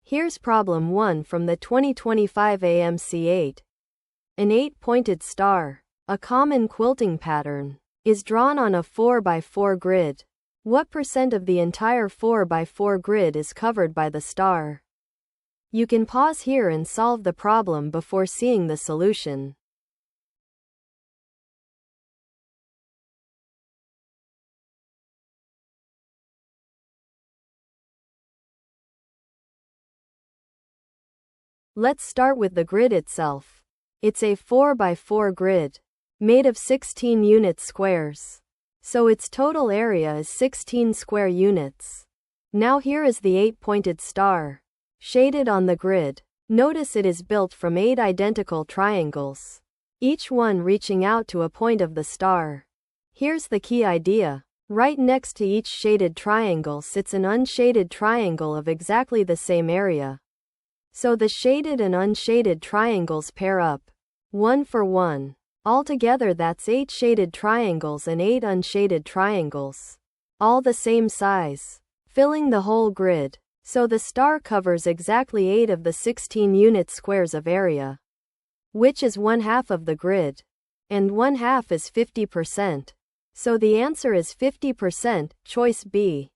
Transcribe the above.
Here's problem 1 from the 2025 AMC 8. An 8-pointed star, a common quilting pattern, is drawn on a 4x4 grid. What percent of the entire 4x4 grid is covered by the star? You can pause here and solve the problem before seeing the solution. Let's start with the grid itself. It's a 4x4 grid, made of 16 unit squares. So its total area is 16 square units. Now here is the 8-pointed star, shaded on the grid. Notice it is built from 8 identical triangles, each one reaching out to a point of the star. Here's the key idea. Right next to each shaded triangle sits an unshaded triangle of exactly the same area. So the shaded and unshaded triangles pair up, 1 for 1. Altogether that's 8 shaded triangles and 8 unshaded triangles, all the same size, filling the whole grid. So the star covers exactly 8 of the 16 unit squares of area, which is 1/2 of the grid. And 1/2 is 50%. So the answer is 50%, choice B.